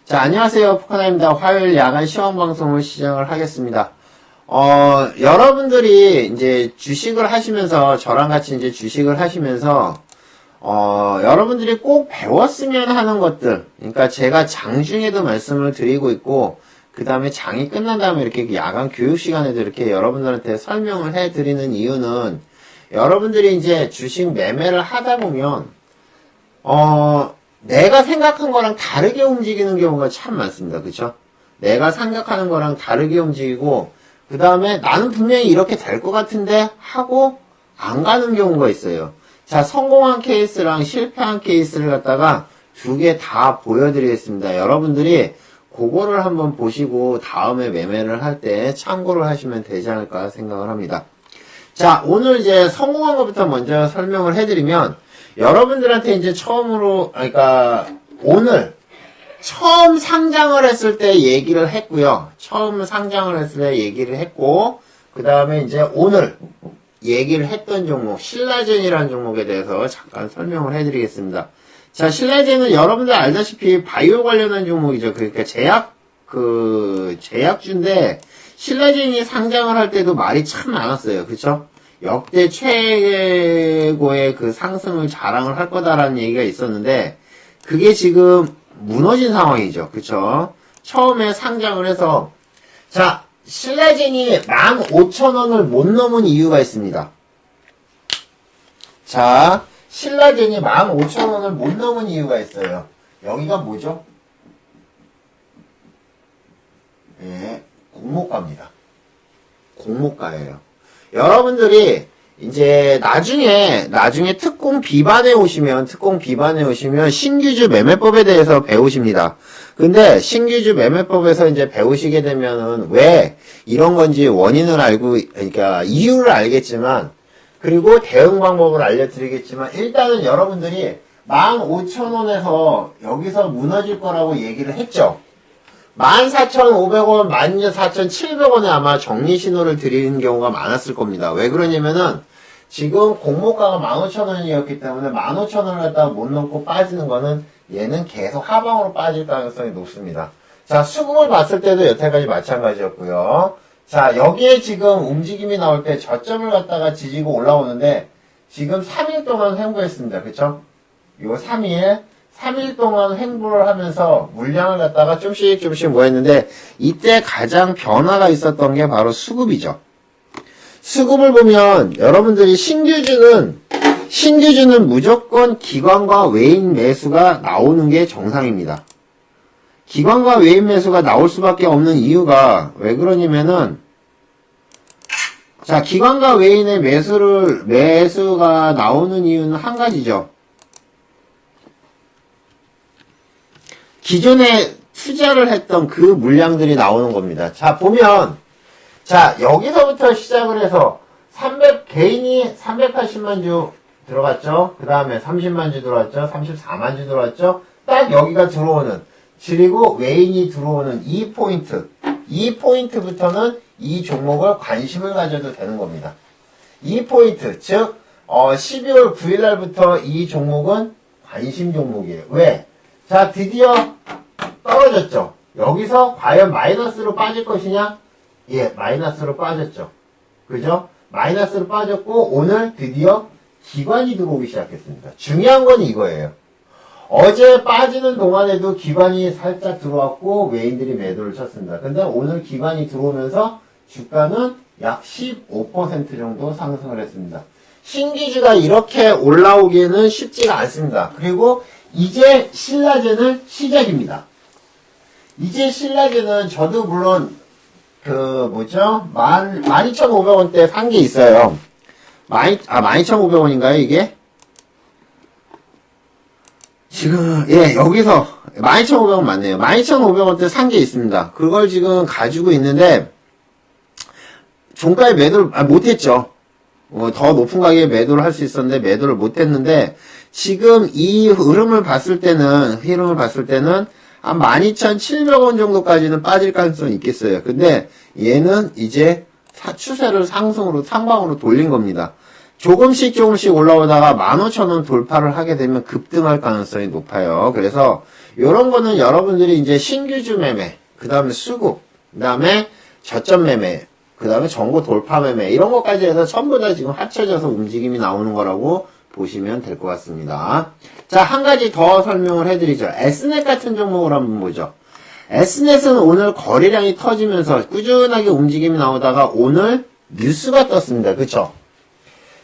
자, 안녕하세요. 푸카나입니다. 화요일 야간 시험 방송을 시작을 하겠습니다. 여러분들이 이제 주식을 하시면서, 저랑 같이 이제 주식을 하시면서, 여러분들이 꼭 배웠으면 하는 것들, 그러니까 제가 장중에도 말씀을 드리고 있고, 그 다음에 장이 끝난 다음에 이렇게 야간 교육 시간에도 이렇게 여러분들한테 설명을 해드리는 이유는, 여러분들이 이제 주식 매매를 하다 보면, 내가 생각한 거랑 다르게 움직이는 경우가 참 많습니다. 그쵸? 내가 생각하는 거랑 다르게 움직이고, 그 다음에 나는 분명히 이렇게 될 것 같은데 하고 안 가는 경우가 있어요. 자, 성공한 케이스랑 실패한 케이스를 갖다가 두 개 다 보여드리겠습니다. 여러분들이 그거를 한번 보시고 다음에 매매를 할 때 참고를 하시면 되지 않을까 생각을 합니다. 자, 오늘 이제 성공한 것부터 먼저 설명을 해드리면, 여러분들한테 이제 처음으로, 그러니까 오늘 처음 상장을 했을 때 얘기를 했고요. 처음 상장을 했을 때 얘기를 했고, 그 다음에 이제 오늘 얘기를 했던 종목, 신라젠이라는 종목에 대해서 잠깐 설명을 해드리겠습니다. 자, 신라젠은 여러분들 알다시피 바이오 관련한 종목이죠. 그러니까 제약주인데, 신라젠이 상장을 할 때도 말이 참 많았어요. 그쵸? 역대 최고의 그 상승을 자랑을 할 거다라는 얘기가 있었는데, 그게 지금 무너진 상황이죠. 그쵸? 처음에 상장을 해서, 자, 신라젠이 15,000원을 못 넘은 이유가 있습니다. 자, 신라젠이 15,000원을 못 넘은 이유가 있어요. 여기가 뭐죠? 예, 공모가입니다. 공모가예요. 여러분들이 이제 나중에 특공 비반에 오시면 신규주 매매법에 대해서 배우십니다. 근데 신규주 매매법에서 이제 배우시게 되면은 왜 이런 건지 원인을 알고, 그러니까 이유를 알겠지만, 그리고 대응 방법을 알려드리겠지만, 일단은 여러분들이 15,000원에서 여기서 무너질 거라고 얘기를 했죠. 14,500원, 14,700원에 아마 정리 신호를 드리는 경우가 많았을 겁니다. 왜 그러냐면은 지금 공모가가 15,000원이었기 때문에 15,000원을 갖다가 못 넘고 빠지는 거는 얘는 계속 하방으로 빠질 가능성이 높습니다. 자, 수급을 봤을 때도 여태까지 마찬가지였고요. 자, 여기에 지금 움직임이 나올 때 저점을 갖다가 지지고 올라오는데 지금 3일 동안 횡보했습니다. 그쵸? 요 3일 동안 횡보를 하면서 물량을 갖다가 좀씩 뭐 했는데, 이때 가장 변화가 있었던 게 바로 수급이죠. 수급을 보면 여러분들이 신규주는 무조건 기관과 외인 매수가 나오는 게 정상입니다. 기관과 외인 매수가 나올 수밖에 없는 이유가 왜 그러냐면은, 자, 기관과 외인의 매수가 나오는 이유는 한 가지죠. 기존에 투자를 했던 그 물량들이 나오는 겁니다. 자, 보면, 자, 여기서부터 시작을 해서 개인이 380만 주 들어갔죠? 그 다음에 30만 주 들어왔죠? 34만 주 들어왔죠? 딱 여기가 들어오는, 그리고 외인이 들어오는 이 포인트부터는 이 종목을 관심을 가져도 되는 겁니다. 이 포인트, 즉, 12월 9일 날부터 이 종목은 관심 종목이에요. 왜? 자, 드디어 떨어졌죠. 여기서 과연 마이너스로 빠질 것이냐? 예, 마이너스로 빠졌죠. 그죠? 마이너스로 빠졌고 오늘 드디어 기관이 들어오기 시작했습니다. 중요한 건 이거예요. 어제 빠지는 동안에도 기관이 살짝 들어왔고 외인들이 매도를 쳤습니다. 근데 오늘 기관이 들어오면서 주가는 약 15% 정도 상승을 했습니다. 신기주가 이렇게 올라오기에는 쉽지가 않습니다. 그리고 이제 신라젠은 시작입니다. 이제 신라젠은 저도 물론 12,500원대 산 게 있어요. 12,500원인가요 이게? 지금 여기서 12,500원 맞네요. 12,500원대 산 게 있습니다. 그걸 지금 가지고 있는데 종가에 매도를 못했죠. 더 높은 가격에 매도를 할 수 있었는데 매도를 못했는데 지금 이 흐름을 봤을 때는 한 12,700원 정도까지는 빠질 가능성이 있겠어요. 근데 얘는 이제 추세를 상방으로 돌린 겁니다. 조금씩 조금씩 올라오다가 15,000원 돌파를 하게 되면 급등할 가능성이 높아요. 그래서 이런 거는 여러분들이 이제 신규주 매매, 그 다음에 수급, 그 다음에 저점 매매, 그 다음에 전고 돌파 매매 이런 것까지 해서 전부 다 지금 합쳐져서 움직임이 나오는 거라고 보시면 될 것 같습니다. 자, 한 가지 더 설명을 해드리죠. Snet 같은 종목을 한번 보죠. S넷은 오늘 거래량이 터지면서 꾸준하게 움직임이 나오다가 오늘 뉴스가 떴습니다. 그쵸?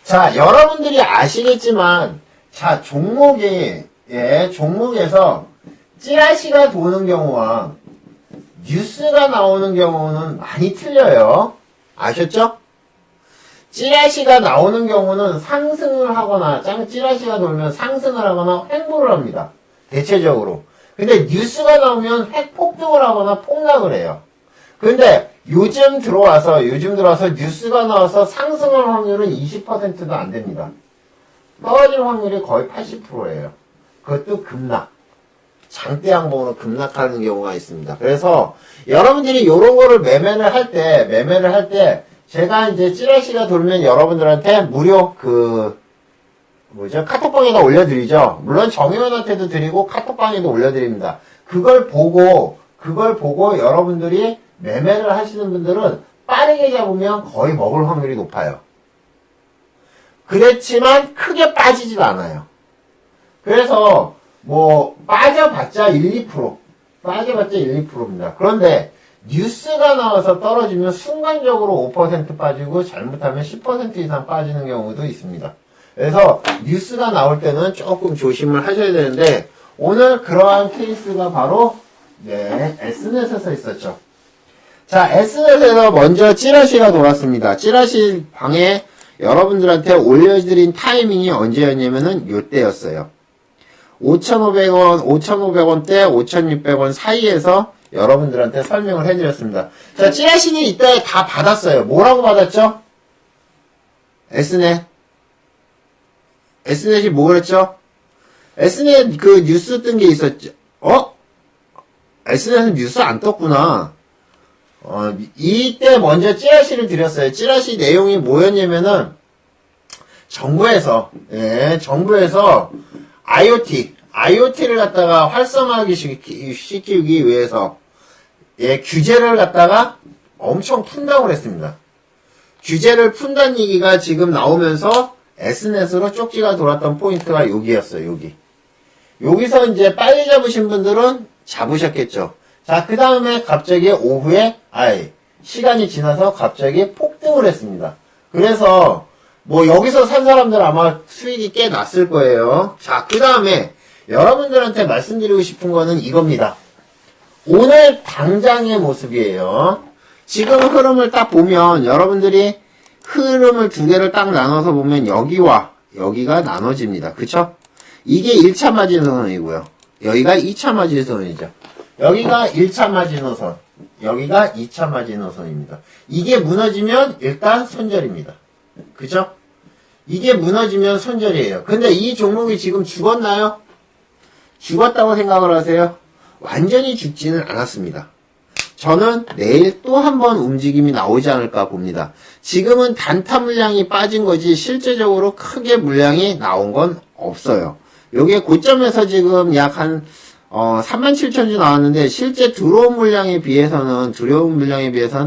자, 여러분들이 아시겠지만, 자, 종목에서 찌라시가 도는 경우와 뉴스가 나오는 경우는 많이 틀려요. 아셨죠? 찌라시가 나오는 경우는 상승을 하거나, 찌라시가 돌면 상승을 하거나 횡보를 합니다. 대체적으로. 근데 뉴스가 나오면 핵폭등을 하거나 폭락을 해요. 근데 요즘 들어와서 뉴스가 나와서 상승할 확률은 20%도 안 됩니다. 떨어질 확률이 거의 80%예요. 그것도 급락. 장대 양봉으로 급락하는 경우가 있습니다. 그래서 여러분들이 이런 거를 매매를 할 때 제가 이제 찌라시가 돌면 여러분들한테 무료 카톡방에다 올려드리죠. 물론 정의원한테도 드리고 카톡방에도 올려드립니다. 그걸 보고 여러분들이 매매를 하시는 분들은 빠르게 잡으면 거의 먹을 확률이 높아요. 그렇지만 크게 빠지질 않아요. 그래서 빠져봤자 1, 2%입니다. 그런데 뉴스가 나와서 떨어지면 순간적으로 5% 빠지고 잘못하면 10% 이상 빠지는 경우도 있습니다. 그래서 뉴스가 나올 때는 조금 조심을 하셔야 되는데 오늘 그러한 케이스가 바로 S넷에서 있었죠. 자, S넷에서 먼저 찌라시가 돌았습니다. 찌라시 방에 여러분들한테 올려드린 타이밍이 언제였냐면은 요때였어요. 5,500원대 5,600원 사이에서 여러분들한테 설명을 해드렸습니다. 자, 찌라시는 이때 다 받았어요. 뭐라고 받았죠? S넷이 뭐 그랬죠? S넷 뉴스 뜬 게 있었죠. S넷은 뉴스 안 떴구나. 이때 먼저 찌라시를 드렸어요. 찌라시 내용이 뭐였냐면은 정부에서 IoT를 갖다가 활성화하기 시키기 위해서 규제를 갖다가 엄청 푼다고 그랬습니다. 규제를 푼다는 얘기가 지금 나오면서 S넷으로 쪽지가 돌았던 포인트가 여기였어요. 여기서 이제 빨리 잡으신 분들은 잡으셨겠죠. 자, 그 다음에 갑자기 오후에 시간이 지나서 갑자기 폭등을 했습니다. 그래서 여기서 산 사람들 아마 수익이 꽤 났을 거예요. 자, 그 다음에 여러분들한테 말씀드리고 싶은 거는 이겁니다. 오늘 당장의 모습이에요. 지금 흐름을 딱 보면 여러분들이 흐름을 두 개를 딱 나눠서 보면 여기와 여기가 나눠집니다. 그쵸? 이게 1차 마지노선이고요. 여기가 2차 마지노선이죠. 여기가 1차 마지노선, 여기가 2차 마지노선입니다. 이게 무너지면 일단 손절입니다. 그죠? 이게 무너지면 손절이에요. 근데 이 종목이 지금 죽었나요? 죽었다고 생각을 하세요? 완전히 죽지는 않았습니다. 저는 내일 또 한 번 움직임이 나오지 않을까 봅니다. 지금은 단타 물량이 빠진 거지 실제적으로 크게 물량이 나온 건 없어요. 요게 고점에서 지금 약 한 37,000주 나왔는데 실제 들어온 물량에 비해서는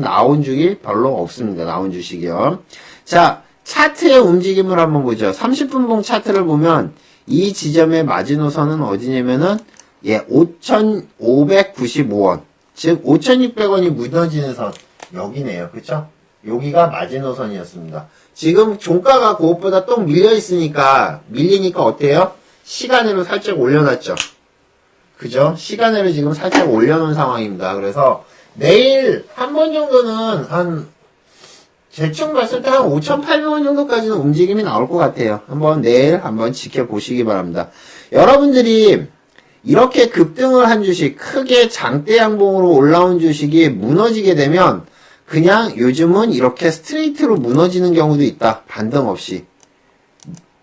나온 주기 별로 없습니다. 나온 주식이요. 자, 차트의 움직임을 한번 보죠. 30분봉 차트를 보면 이 지점의 마지노선은 어디냐면은 5,595원. 즉 5,600원이 무너지는 선 여기네요. 그쵸? 여기가 마지노선이었습니다. 지금 종가가 그것보다 또 밀리니까 어때요? 시간으로 살짝 올려놨죠. 그죠? 시간으로 지금 살짝 올려놓은 상황입니다. 그래서 내일 한 번 정도는 대충 봤을 때 한 5,800원 정도까지는 움직임이 나올 것 같아요. 내일 한번 지켜보시기 바랍니다. 여러분들이 이렇게 급등을 한 주식, 크게 장대 양봉으로 올라온 주식이 무너지게 되면 그냥 요즘은 이렇게 스트레이트로 무너지는 경우도 있다. 반등 없이.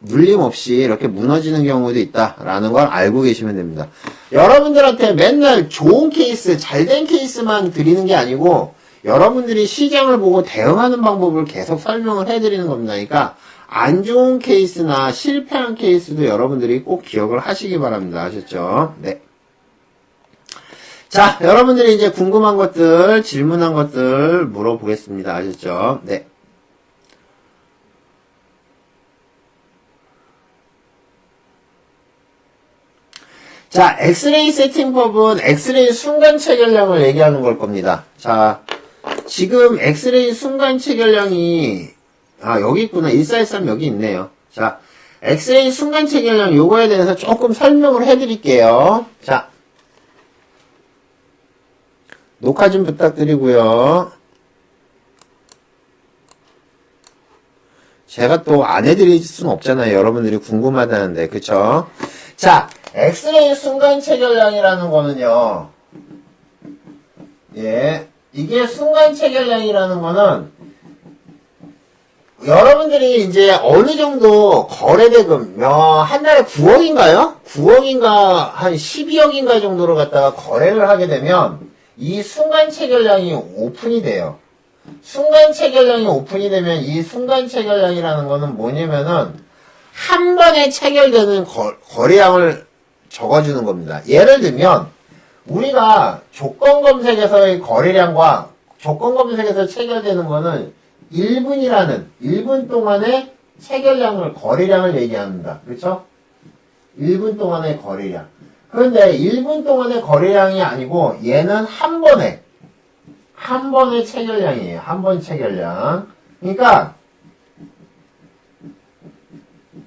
눌림 없이 이렇게 무너지는 경우도 있다라는 걸 알고 계시면 됩니다. 여러분들한테 맨날 좋은 케이스, 잘된 케이스만 드리는 게 아니고 여러분들이 시장을 보고 대응하는 방법을 계속 설명을 해드리는 겁니다. 그러니까 안 좋은 케이스나 실패한 케이스도 여러분들이 꼭 기억을 하시기 바랍니다. 아셨죠? 네. 자, 여러분들이 이제 궁금한 것들, 질문한 것들 물어보겠습니다. 아셨죠? 네. 자, 엑스레이 세팅법은 엑스레이 순간 체결량을 얘기하는 걸 겁니다. 자, 지금 엑스레이 순간 체결량이 여기 있구나. 1413 여기 있네요. 자, 엑스레이 순간 체결량 요거에 대해서 조금 설명을 해드릴게요. 자, 녹화 좀 부탁드리고요. 제가 또 안 해드릴 수는 없잖아요. 여러분들이 궁금하다는데, 그쵸? 자, 엑스레이 순간 체결량이라는 거는요. 예, 이게 순간 체결량이라는 거는 여러분들이 이제 어느 정도 거래대금, 한 달에 9억인가요? 9억인가, 한 12억인가 정도로 갖다가 거래를 하게 되면 이 순간 체결량이 오픈이 돼요. 순간 체결량이 오픈이 되면 이 순간 체결량이라는 거는 뭐냐면은 한 번에 체결되는 거래량을 적어주는 겁니다. 예를 들면 우리가 조건 검색에서의 거래량과 조건 검색에서 체결되는 거는 1분 동안의 체결량을, 거래량을 얘기합니다. 그렇죠? 1분 동안의 거래량. 그런데 1분 동안의 거래량이 아니고 얘는 한 번의 체결량이에요. 한 번 체결량. 그러니까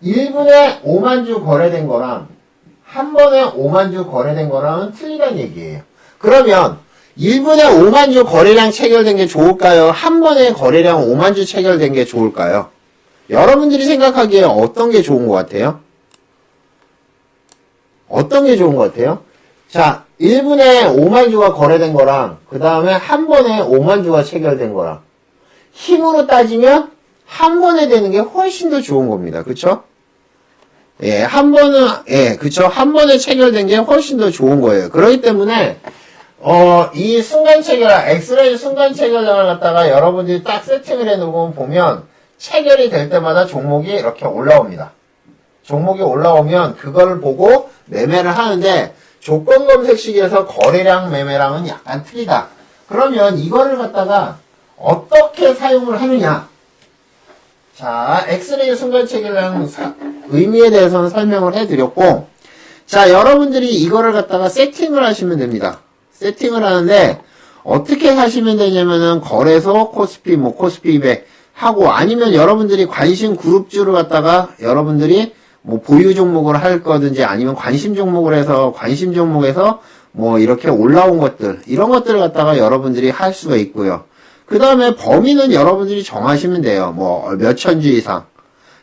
1분에 5만 주 거래된 거랑 한 번에 5만 주 거래된 거랑은 틀리다는 얘기예요. 그러면 1분에 5만 주 거래량 체결된 게 좋을까요? 한 번에 거래량 5만 주 체결된 게 좋을까요? 여러분들이 생각하기에 어떤 게 좋은 것 같아요? 어떤 게 좋은 것 같아요? 자, 1분에 5만 주가 거래된 거랑 그 다음에 한 번에 5만 주가 체결된 거랑 힘으로 따지면 한 번에 되는 게 훨씬 더 좋은 겁니다. 그쵸? 예, 그쵸? 한 번에 체결된 게 훨씬 더 좋은 거예요. 그렇기 때문에 이 순간 체결량, 엑스레이 순간 체결량을 갖다가 여러분들이 딱 세팅을 해놓고 보면 체결이 될 때마다 종목이 이렇게 올라옵니다. 종목이 올라오면 그거를 보고 매매를 하는데 조건 검색식에서 거래량 매매량은 약간 틀리다. 그러면 이거를 갖다가 어떻게 사용을 하느냐? 자, 엑스레이 순간 체결량 의미에 대해서는 설명을 해드렸고, 자, 여러분들이 이거를 갖다가 세팅을 하시면 됩니다. 세팅을 하는데 어떻게 하시면 되냐면은 거래소, 코스피, 코스피 200 하고 아니면 여러분들이 관심 그룹주를 갖다가 여러분들이 보유 종목을 할 거든지 아니면 관심 종목을 해서 관심 종목에서 이렇게 올라온 것들 이런 것들을 갖다가 여러분들이 할 수가 있고요. 그 다음에 범위는 여러분들이 정하시면 돼요. 몇천 주 이상.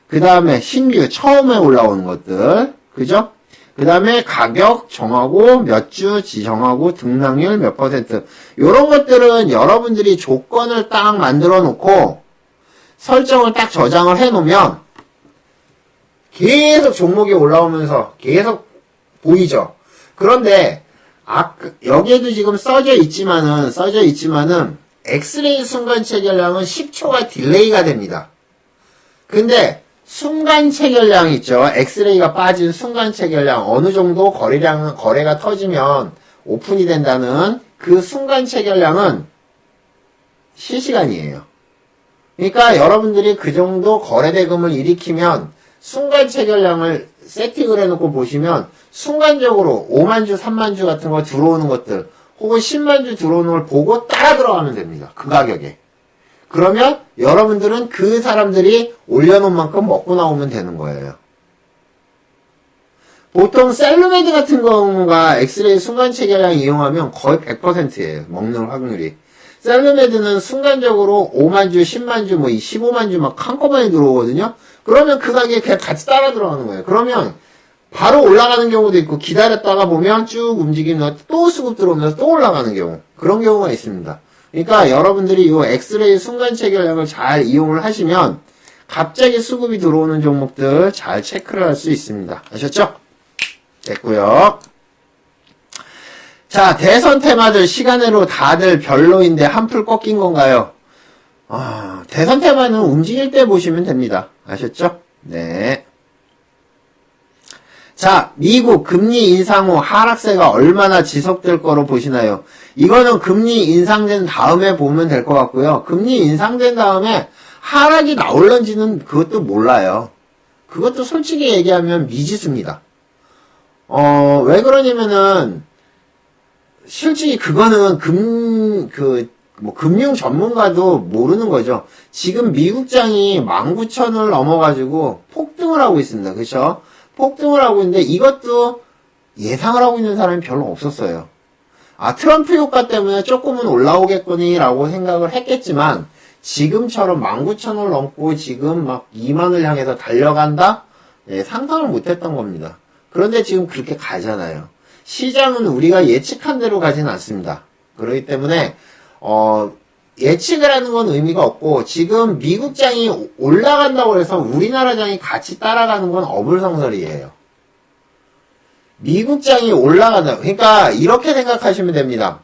그 다음에 신규 처음에 올라오는 것들, 그죠? 그 다음에 가격 정하고 몇 주 지정하고 등락률 몇 %. 요런 것들은 여러분들이 조건을 딱 만들어 놓고 설정을 딱 저장을 해 놓으면 계속 종목이 올라오면서 계속 보이죠. 그런데 여기에도 지금 써져 있지만은 엑스레이 순간 체결량은 10초가 딜레이가 됩니다. 근데 순간 체결량 있죠. 엑스레이가 빠진 순간 체결량 어느 정도 거래가 터지면 오픈이 된다는 그 순간 체결량은 실시간이에요. 그러니까 여러분들이 그 정도 거래대금을 일으키면 순간 체결량을 세팅을 해놓고 보시면 순간적으로 5만 주, 3만 주 같은 거 들어오는 것들 혹은 10만 주 들어오는 걸 보고 따라 들어가면 됩니다. 그 가격에. 그러면 여러분들은 그 사람들이 올려놓은 만큼 먹고 나오면 되는 거예요. 보통 셀루메드 같은 경우가 엑스레이 순간 체결량 이용하면 거의 100%예요. 먹는 확률이. 셀루메드는 순간적으로 5만 주, 10만 주, 15만 주 막 한꺼번에 들어오거든요. 그러면 그 가격에 그냥 같이 따라 들어가는 거예요. 그러면 바로 올라가는 경우도 있고 기다렸다가 보면 쭉 움직이면 또 수급 들어오면서 또 올라가는 경우. 그런 경우가 있습니다. 그러니까 여러분들이 이 엑스레이 순간 체결량을 잘 이용을 하시면 갑자기 수급이 들어오는 종목들 잘 체크를 할 수 있습니다. 아셨죠? 됐고요. 자, 대선 테마들 시간으로 다들 별로인데 한풀 꺾인 건가요? 대선 테마는 움직일 때 보시면 됩니다. 아셨죠? 네. 자, 미국 금리 인상 후 하락세가 얼마나 지속될 거로 보시나요? 이거는 금리 인상된 다음에 보면 될 것 같고요. 금리 인상된 다음에 하락이 나올런지는 그것도 몰라요. 그것도 솔직히 얘기하면 미지수입니다. 왜 그러냐면은, 솔직히 그거는 금융 전문가도 모르는 거죠. 지금 미국장이 19,000을 넘어가지고 폭등을 하고 있습니다. 그쵸? 폭등을 하고 있는데 이것도 예상을 하고 있는 사람이 별로 없었어요. 트럼프 효과 때문에 조금은 올라오겠거니라고 생각을 했겠지만 지금처럼 19,000을 넘고 지금 막 2만을 향해서 달려간다? 네, 상상을 못했던 겁니다. 그런데 지금 그렇게 가잖아요. 시장은 우리가 예측한 대로 가지는 않습니다. 그렇기 때문에 예측을 하는 건 의미가 없고 지금 미국장이 올라간다고 해서 우리나라 장이 같이 따라가는 건 어불성설이에요. 미국장이 올라간다. 그러니까 이렇게 생각하시면 됩니다.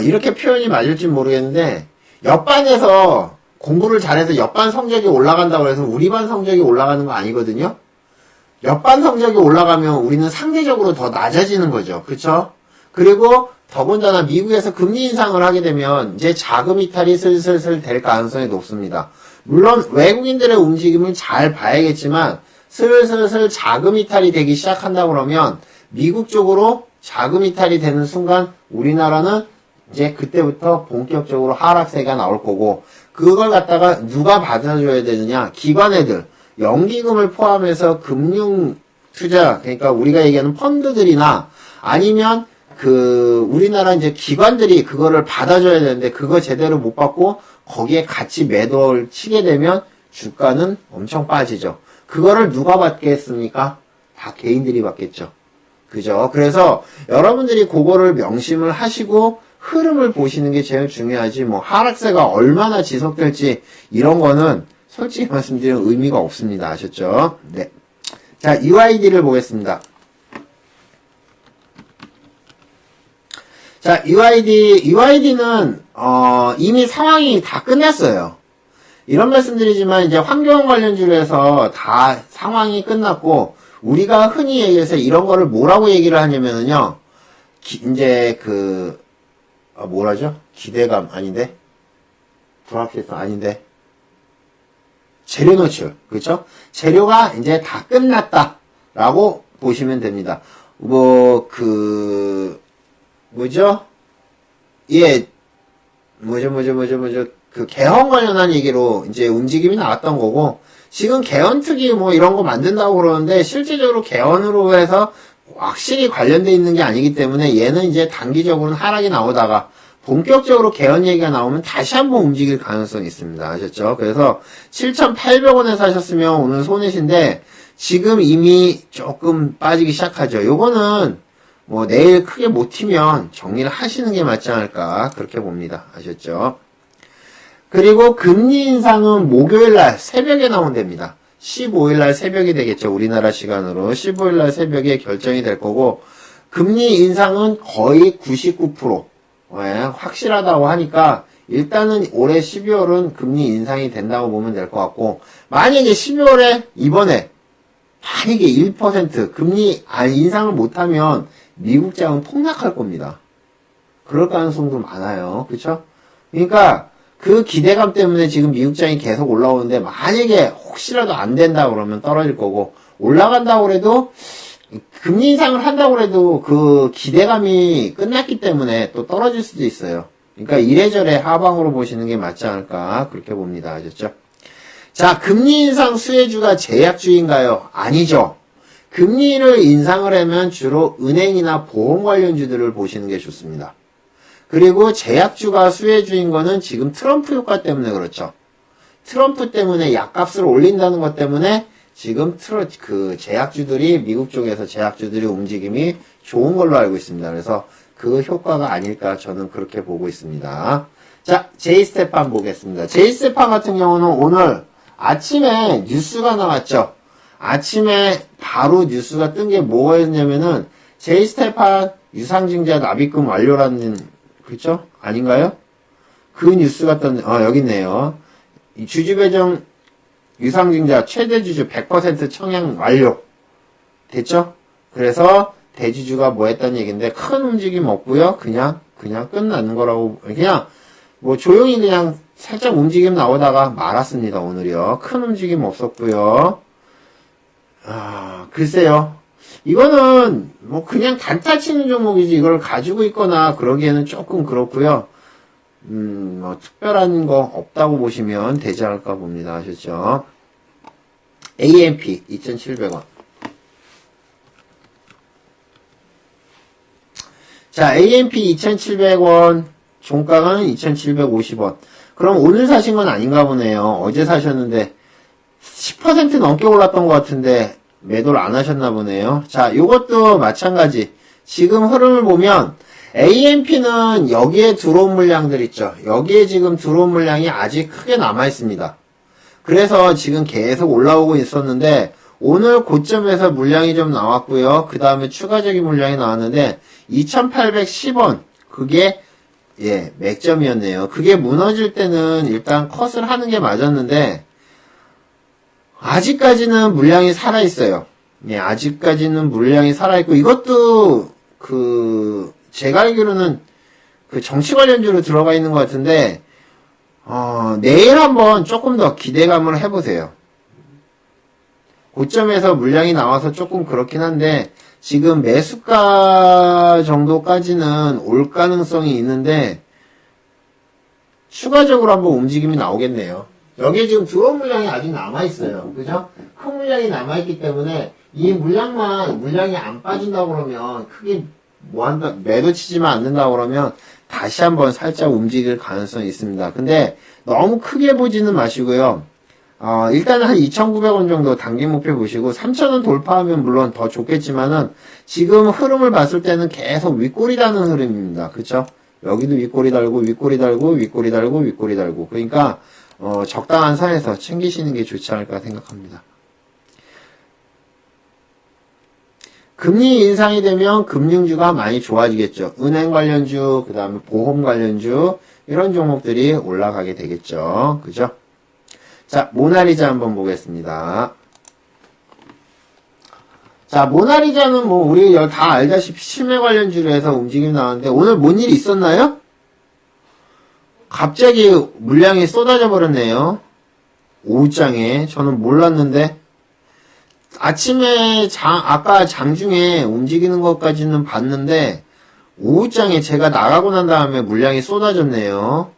이렇게 표현이 맞을지 모르겠는데 옆반에서 공부를 잘해서 옆반 성적이 올라간다고 해서 우리 반 성적이 올라가는 거 아니거든요. 옆반 성적이 올라가면 우리는 상대적으로 더 낮아지는 거죠. 그쵸? 그리고 더군다나 미국에서 금리 인상을 하게 되면 이제 자금 이탈이 슬슬 될 가능성이 높습니다. 물론 외국인들의 움직임을 잘 봐야겠지만 슬슬 자금 이탈이 되기 시작한다 그러면 미국 쪽으로 자금 이탈이 되는 순간 우리나라는 이제 그때부터 본격적으로 하락세가 나올 거고 그걸 갖다가 누가 받아줘야 되느냐? 기관애들, 연기금을 포함해서 금융 투자, 그러니까 우리가 얘기하는 펀드들이나 아니면 우리나라 이제 기관들이 그거를 받아줘야 되는데 그거 제대로 못 받고 거기에 같이 매도를 치게 되면 주가는 엄청 빠지죠. 그거를 누가 받겠습니까? 다 개인들이 받겠죠. 그죠? 그래서 여러분들이 그거를 명심을 하시고 흐름을 보시는 게 제일 중요하지 하락세가 얼마나 지속될지 이런 거는 솔직히 말씀드리면 의미가 없습니다. 아셨죠? 네. 자, UID를 보겠습니다. 자, UID는, 이미 상황이 다 끝났어요. 이런 말씀드리지만, 이제 환경 관련주에서 다 상황이 끝났고, 우리가 흔히 얘기해서 이런 거를 뭐라고 얘기를 하냐면은요, 뭐라죠? 기대감, 아닌데? 불확실성, 아닌데? 재료 노출, 그쵸? 재료가 이제 다 끝났다. 라고 보시면 됩니다. 개헌 관련한 얘기로 이제 움직임이 나왔던 거고, 지금 개헌특위 이런 거 만든다고 그러는데, 실질적으로 개헌으로 해서 확실히 관련돼 있는 게 아니기 때문에, 얘는 이제 단기적으로는 하락이 나오다가, 본격적으로 개헌 얘기가 나오면 다시 한번 움직일 가능성이 있습니다. 아셨죠? 그래서 7,800원에 사셨으면 오늘 손해신데, 지금 이미 조금 빠지기 시작하죠. 요거는, 내일 크게 못 튀면 정리를 하시는 게 맞지 않을까 그렇게 봅니다. 아셨죠? 그리고 금리 인상은 목요일날 새벽에 나온답니다. 15일날 새벽이 되겠죠. 우리나라 시간으로 15일날 새벽에 결정이 될 거고 금리 인상은 거의 99% 확실하다고 하니까 일단은 올해 12월은 금리 인상이 된다고 보면 될 것 같고 만약에 12월에 이번에 만약에 1% 금리 인상을 못하면 미국장은 폭락할 겁니다. 그럴 가능성도 많아요. 그쵸? 그러니까 그 기대감 때문에 지금 미국장이 계속 올라오는데 만약에 혹시라도 안 된다 그러면 떨어질 거고 올라간다고 그래도 금리 인상을 한다고 해도 그 기대감이 끝났기 때문에 또 떨어질 수도 있어요. 그러니까 이래저래 하방으로 보시는 게 맞지 않을까 그렇게 봅니다. 아셨죠? 자, 금리 인상 수혜주가 제약주인가요? 아니죠. 금리를 인상을 하면 주로 은행이나 보험 관련주들을 보시는 게 좋습니다. 그리고 제약주가 수혜주인 거는 지금 트럼프 효과 때문에 그렇죠. 트럼프 때문에 약값을 올린다는 것 때문에 지금 제약주들이 미국 쪽에서 제약주들의 움직임이 좋은 걸로 알고 있습니다. 그래서 그 효과가 아닐까 저는 그렇게 보고 있습니다. 자, 제이스테판 보겠습니다. 제이스테판 같은 경우는 오늘 아침에 뉴스가 나왔죠. 아침에 바로 뉴스가 뜬 게 뭐였냐면은 제이스테판 유상증자 납입금 완료라는 그렇죠? 아닌가요? 그 뉴스가 여기 있네요. 이 주주 배정 유상증자 최대주주 100% 청약 완료. 됐죠? 그래서 대주주가 뭐 했다는 얘기인데 큰 움직임 없고요. 그냥 끝나는 거라고 그냥 뭐 조용히 그냥 살짝 움직임 나오다가 말았습니다. 오늘이요. 큰 움직임 없었고요. 글쎄요. 이거는 뭐 그냥 단타 치는 종목이지 이걸 가지고 있거나 그러기에는 조금 그렇고요. 뭐 특별한 거 없다고 보시면 되지 않을까 봅니다. 아셨죠? AMP 2,700원. 자, AMP 2,700원, 종가는 2,750원. 그럼 오늘 사신 건 아닌가 보네요. 어제 사셨는데 10% 넘게 올랐던 것 같은데 매도를 안 하셨나 보네요. 자, 요것도 마찬가지. 지금 흐름을 보면 AMP는 여기에 들어온 물량들 있죠. 여기에 지금 들어온 물량이 아직 크게 남아 있습니다. 그래서 지금 계속 올라오고 있었는데 오늘 고점에서 물량이 좀 나왔고요. 그 다음에 추가적인 물량이 나왔는데 2,810원 그게 맥점이었네요. 그게 무너질 때는 일단 컷을 하는 게 맞았는데 아직까지는 물량이 살아있어요. 아직까지는 물량이 살아있고 이것도 제가 알기로는 정치 관련주로 들어가 있는 것 같은데 내일 한번 조금 더 기대감을 해보세요. 고점에서 물량이 나와서 조금 그렇긴 한데 지금 매수가 정도까지는 올 가능성이 있는데 추가적으로 한번 움직임이 나오겠네요. 여기에 지금 들어온 물량이 아직 남아있어요. 그죠? 큰 물량이 남아있기 때문에 이 물량이 안 빠진다고 그러면 크게 매도 치지만 않는다고 그러면 다시 한번 살짝 움직일 가능성이 있습니다. 근데 너무 크게 보지는 마시고요. 일단은 한 2,900원 정도 단기 목표 보시고 3,000원 돌파하면 물론 더 좋겠지만은 지금 흐름을 봤을 때는 계속 윗꼬리 다는 흐름입니다. 그쵸? 여기도 윗꼬리 달고 윗꼬리 달고 윗꼬리 달고 윗꼬리 달고 그러니까 적당한 선에서 챙기시는 게 좋지 않을까 생각합니다. 금리 인상이 되면 금융주가 많이 좋아지겠죠. 은행 관련주, 그 다음에 보험 관련주 이런 종목들이 올라가게 되겠죠. 그죠? 자, 모나리자 한번 보겠습니다. 자, 모나리자는 뭐 우리 다 알다시피 치매 관련주로 해서 움직임이 나왔는데 오늘 뭔 일이 있었나요? 갑자기 물량이 쏟아져 버렸네요. 오후장에 저는 몰랐는데 아침에 아까 장중에 움직이는 것까지는 봤는데 오후장에 제가 나가고 난 다음에 물량이 쏟아졌네요.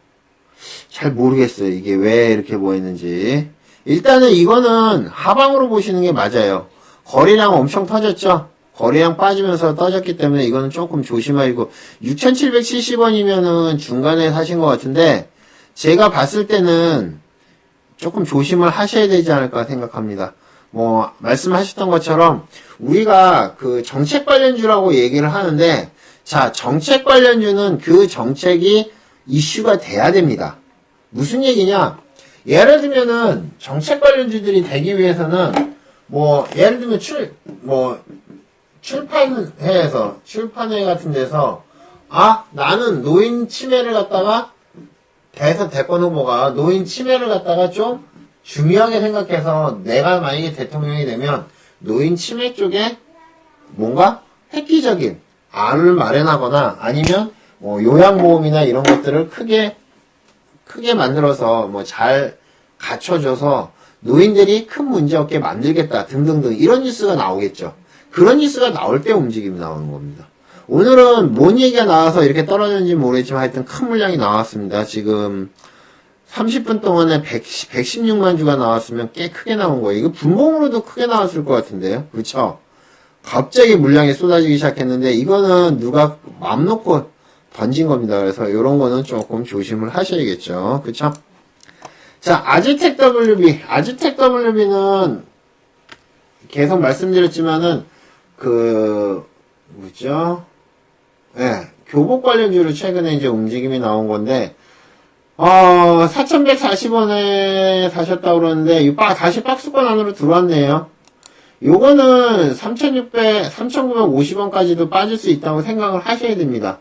잘 모르겠어요. 이게 왜 이렇게 보이는지. 일단은 이거는 하방으로 보시는 게 맞아요. 거래량 엄청 터졌죠? 거래량 빠지면서 떠졌기 때문에 이거는 조금 조심하시고 6,770원이면은 중간에 사신 것 같은데 제가 봤을 때는 조금 조심을 하셔야 되지 않을까 생각합니다. 뭐 말씀하셨던 것처럼 우리가 정책 관련주라고 얘기를 하는데 자, 정책 관련주는 그 정책이 이슈가 돼야 됩니다. 무슨 얘기냐? 예를 들면은 정책 관련주들이 되기 위해서는 뭐 예를 들면 출판회 같은 데서 나는 노인 치매를 갖다가 대권 후보가 노인 치매를 갖다가 좀 중요하게 생각해서 내가 만약에 대통령이 되면 노인 치매 쪽에 뭔가 획기적인 안을 마련하거나 아니면 뭐 요양보험이나 이런 것들을 크게 만들어서 뭐 잘 갖춰줘서 노인들이 큰 문제 없게 만들겠다 등등등 이런 뉴스가 나오겠죠. 그런 뉴스가 나올 때 움직임이 나오는 겁니다. 오늘은 뭔 얘기가 나와서 이렇게 떨어졌는지 모르겠지만 하여튼 큰 물량이 나왔습니다. 지금 30분 동안에 116만 주가 나왔으면 꽤 크게 나온 거예요. 이거 분봉으로도 크게 나왔을 것 같은데요. 그렇죠? 갑자기 물량이 쏟아지기 시작했는데 이거는 누가 맘 놓고 던진 겁니다. 그래서 이런 거는 조금 조심을 하셔야겠죠. 그쵸? 자, 아즈텍 WB는 계속 말씀드렸지만은 교복 관련주로 최근에 이제 움직임이 나온 건데 4,140원에 사셨다고 그러는데 다시 박스권 안으로 들어왔네요. 요거는 3,950원까지도 빠질 수 있다고 생각을 하셔야 됩니다.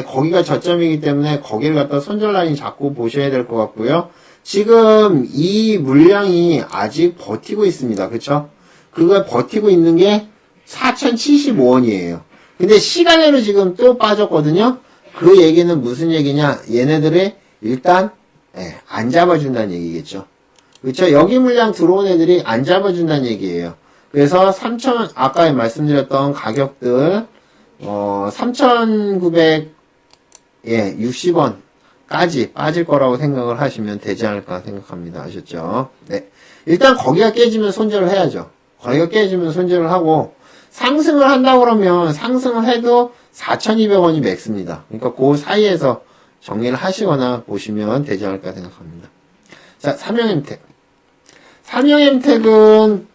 거기가 저점이기 때문에 거기를 갖다 손절 라인 잡고 보셔야 될 것 같고요. 지금 이 물량이 아직 버티고 있습니다. 그쵸? 그걸 버티고 있는 게 4,075원이에요. 근데 시간으로 지금 또 빠졌거든요? 그 얘기는 무슨 얘기냐? 얘네들이 일단, 안 잡아준다는 얘기겠죠. 그쵸? 여기 물량 들어온 애들이 안 잡아준다는 얘기예요. 그래서 3,000, 아까 말씀드렸던 가격들, 3,960원까지 빠질 거라고 생각을 하시면 되지 않을까 생각합니다. 아셨죠? 네. 일단 거기가 깨지면 손절을 해야죠. 거기가 깨지면 손절을 하고, 상승을 한다고 그러면 상승을 해도 4,200원이 맥스입니다. 그러니까 그 사이에서 정리를 하시거나 보시면 되지 않을까 생각합니다. 자, 삼형엠텍. 삼형엠텍은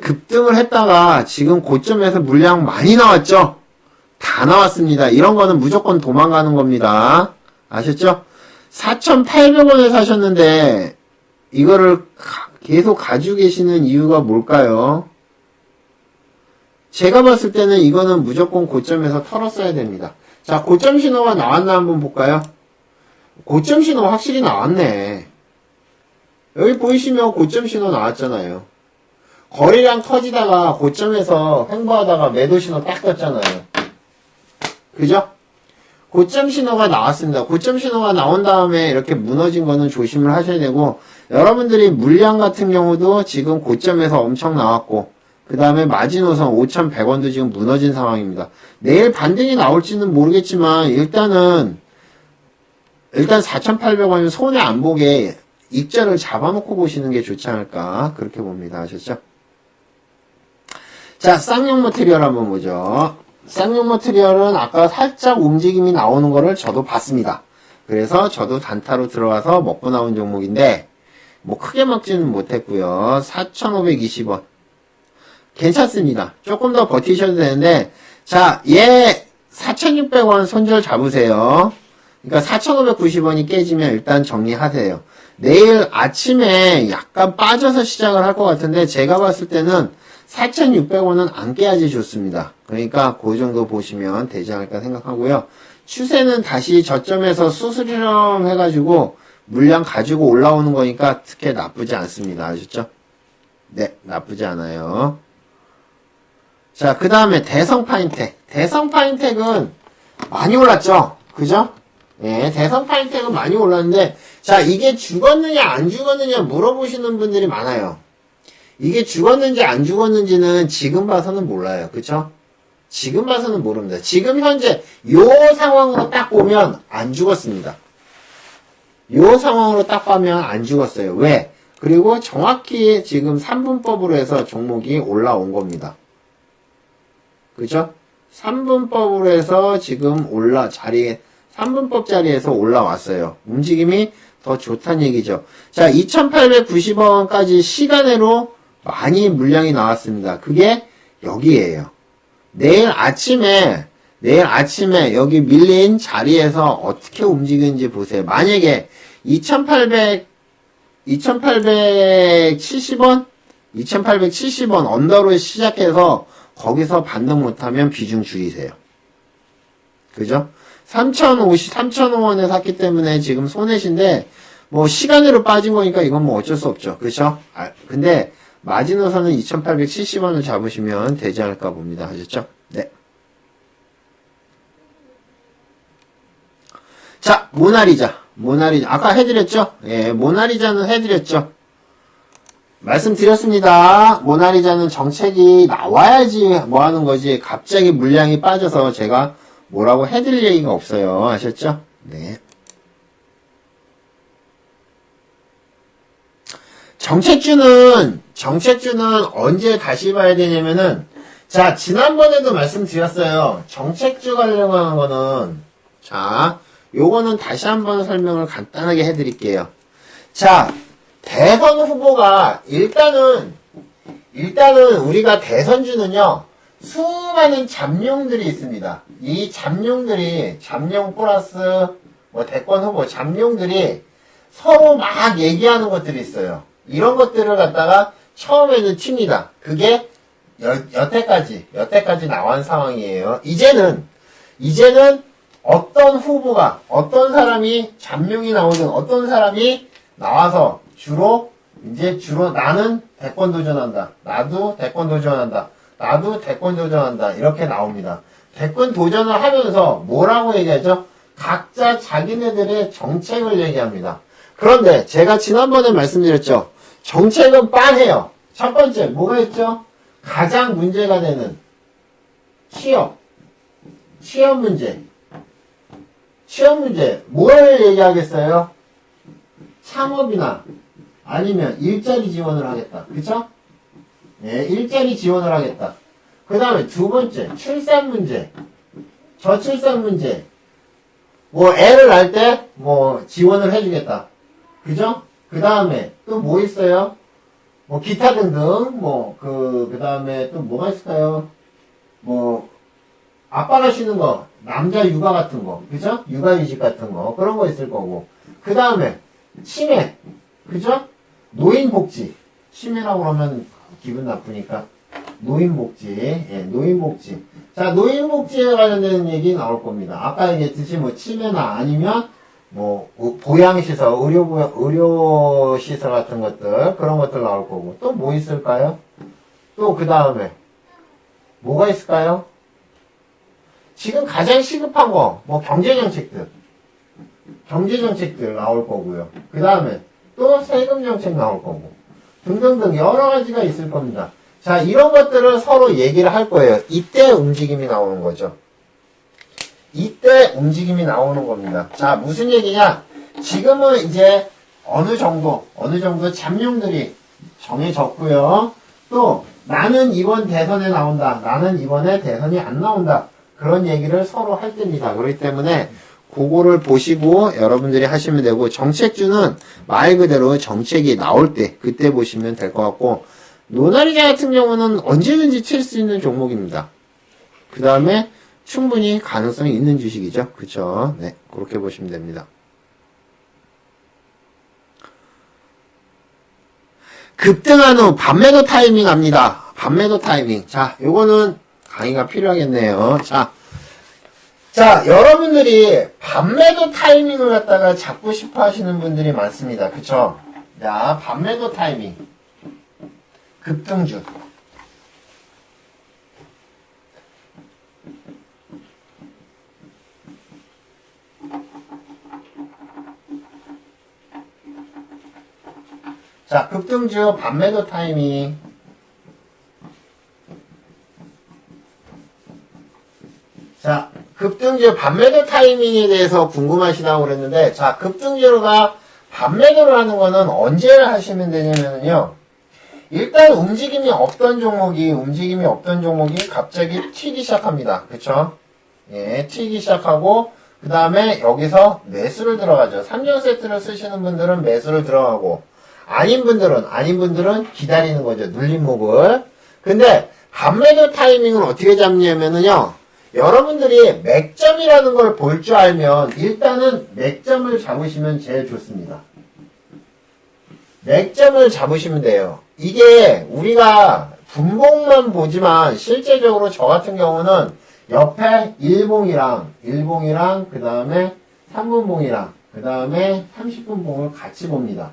급등을 했다가 지금 고점에서 물량 많이 나왔죠? 다 나왔습니다. 이런 거는 무조건 도망가는 겁니다. 아셨죠? 4,800원에 사셨는데 이거를 계속 가지고 계시는 이유가 뭘까요? 제가 봤을 때는 이거는 무조건 고점에서 털었어야 됩니다. 자, 고점 신호가 나왔나 한번 볼까요? 고점 신호 확실히 나왔네. 여기 보이시면 고점 신호 나왔잖아요. 거래량 터지다가 고점에서 횡보하다가 매도 신호 딱 떴잖아요. 그죠? 고점 신호가 나왔습니다. 고점 신호가 나온 다음에 이렇게 무너진 거는 조심을 하셔야 되고, 여러분들이 물량 같은 경우도 지금 고점에서 엄청 나왔고, 그 다음에 마지노선 5,100원도 지금 무너진 상황입니다. 내일 반등이 나올지는 모르겠지만, 일단 4,800원이면 손해 안 보게 익절을 잡아놓고 보시는 게 좋지 않을까, 그렇게 봅니다. 아셨죠? 자, 쌍용 머티리얼 한번 보죠. 쌍용 머티리얼은 아까 살짝 움직임이 나오는 거를 저도 봤습니다. 그래서 저도 단타로 들어와서 먹고 나온 종목인데, 뭐 크게 먹지는 못했고요. 4,520원. 괜찮습니다. 조금 더 버티셔도 되는데, 자, 얘 4,600원 손절 잡으세요. 그러니까 4,590원이 깨지면 일단 정리하세요. 내일 아침에 약간 빠져서 시작을 할 것 같은데, 제가 봤을 때는 4,600원은 안 깨야지 좋습니다. 그러니까 그 정도 보시면 되지 않을까 생각하고요. 추세는 다시 저점에서 수스리렁 해가지고 물량 가지고 올라오는 거니까 특히 나쁘지 않습니다. 아셨죠? 네, 나쁘지 않아요. 자, 그 다음에 대성파인텍. 대성파인텍은 많이 올랐죠? 그죠? 네, 대성파인텍은 많이 올랐는데, 자, 이게 죽었느냐 안 죽었느냐 물어보시는 분들이 많아요. 이게 죽었는지 안 죽었는지는 지금 봐서는 몰라요. 그쵸? 지금 봐서는 모릅니다. 지금 현재 요 상황으로 딱 보면 안 죽었습니다. 요 상황으로 딱 보면 안 죽었어요. 왜? 그리고 정확히 지금 3분법으로 해서 종목이 올라온 겁니다. 그죠? 3분법으로 해서 지금 3분법 자리에서 올라왔어요. 움직임이 더 좋다는 얘기죠. 자, 2,890원까지 시간으로 많이 물량이 나왔습니다. 그게 여기에요. 내일 아침에 여기 밀린 자리에서 어떻게 움직이는지 보세요. 만약에 2,870원 언더로 시작해서 거기서 반등 못하면 비중 줄이세요. 그죠? 3,005원에 샀기 때문에 지금 손해신데, 뭐, 시간으로 빠진 거니까 이건 뭐 어쩔 수 없죠. 그쵸? 근데, 마지노선은 2,870원을 잡으시면 되지 않을까 봅니다. 아셨죠? 네. 자, 모나리자. 아까 해드렸죠? 예, 모나리자는 해드렸죠? 말씀드렸습니다. 모나리자는 정책이 나와야지 뭐 하는 거지. 갑자기 물량이 빠져서 제가 뭐라고 해드릴 얘기가 없어요. 아셨죠? 네. 정책주는 언제 다시 봐야 되냐면은, 자, 지난번에도 말씀드렸어요. 정책주 관련한 거는, 자, 요거는 다시 한번 설명을 간단하게 해드릴게요. 자, 대선 후보가, 일단은 우리가 대선주는요, 수많은 잠룡들이 있습니다. 이 잠룡 플러스, 뭐, 대권 후보, 잠룡들이 서로 막 얘기하는 것들이 있어요. 이런 것들을 갖다가 처음에는 튑니다. 그게 여태까지 나온 상황이에요. 이제는 어떤 후보가, 어떤 사람이 잠룡이 나오든 어떤 사람이 나와서 주로 나는 대권 도전한다. 나도 대권 도전한다. 나도 대권 도전한다. 이렇게 나옵니다. 대권 도전을 하면서 뭐라고 얘기하죠? 각자 자기네들의 정책을 얘기합니다. 그런데 제가 지난번에 말씀드렸죠. 정책은 빤해요. 첫 번째 뭐가 있죠? 가장 문제가 되는 취업 문제. 취업 문제 뭘 얘기하겠어요? 창업이나 아니면 일자리 지원을 하겠다. 그쵸? 네, 일자리 지원을 하겠다. 그 다음에 두 번째 출산 문제. 저출산 문제. 뭐 애를 낳을 때 뭐 지원을 해주겠다. 그죠? 그 다음에 또 뭐 있어요? 뭐 기타 등등 그 다음에 또 뭐가 있을까요? 뭐 아빠가 쉬는 거 남자 육아 같은 거 그죠? 육아휴직 같은 거 그런 거 있을 거고 그 다음에 치매 그죠? 노인복지 치매라고 그러면 기분 나쁘니까 노인복지 예, 노인복지 자 노인복지에 관련된 얘기 나올 겁니다. 아까 얘기했듯이 뭐 치매나 아니면 뭐 보양시설 의료시설 같은 것들 그런 것들 나올 거고 또 뭐 있을까요? 또 그 다음에 뭐가 있을까요? 지금 가장 시급한 거, 뭐 경제정책들 나올 거고요. 그 다음에 또 세금정책 나올 거고 등등등 여러 가지가 있을 겁니다. 자, 이런 것들을 서로 얘기를 할 거예요. 이때 움직임이 나오는 거죠. 이때 움직임이 나오는 겁니다. 자, 무슨 얘기냐? 지금은 이제 어느 정도 잠룡들이 정해졌고요. 또 나는 이번 대선에 나온다. 나는 이번에 대선이 안 나온다. 그런 얘기를 서로 할 때입니다. 그렇기 때문에 그거를 보시고 여러분들이 하시면 되고 정책주는 말 그대로 정책이 나올 때 그때 보시면 될 것 같고 노나리자 같은 경우는 언제든지 칠 수 있는 종목입니다. 그 다음에 충분히 가능성이 있는 주식이죠. 그쵸? 네, 그렇게 보시면 됩니다. 급등한 후 반매도 타이밍 합니다. 반매도 타이밍. 자, 요거는 강의가 필요하겠네요. 자, 여러분들이 반매도 타이밍을 갖다가 잡고 싶어 하시는 분들이 많습니다. 그쵸? 자, 반매도 타이밍. 급등주. 자, 급등주 반매도 타이밍. 자, 급등주 반매도 타이밍에 대해서 궁금하시다고 그랬는데, 자, 급등주가 반매도를 하는 거는 언제 하시면 되냐면요. 일단 움직임이 없던 종목이 갑자기 튀기 시작합니다. 그쵸? 예, 튀기 시작하고, 그 다음에 여기서 매수를 들어가죠. 3종 세트를 쓰시는 분들은 매수를 들어가고, 아닌 분들은 기다리는 거죠. 눌림목을. 근데, 반매도 타이밍을 어떻게 잡냐면요. 여러분들이 맥점이라는 걸 볼 줄 알면 일단은 맥점을 잡으시면 제일 좋습니다. 맥점을 잡으시면 돼요. 이게 우리가 분봉만 보지만 실제적으로 저 같은 경우는 옆에 1봉이랑 그 다음에 3분봉이랑 그 다음에 30분봉을 같이 봅니다.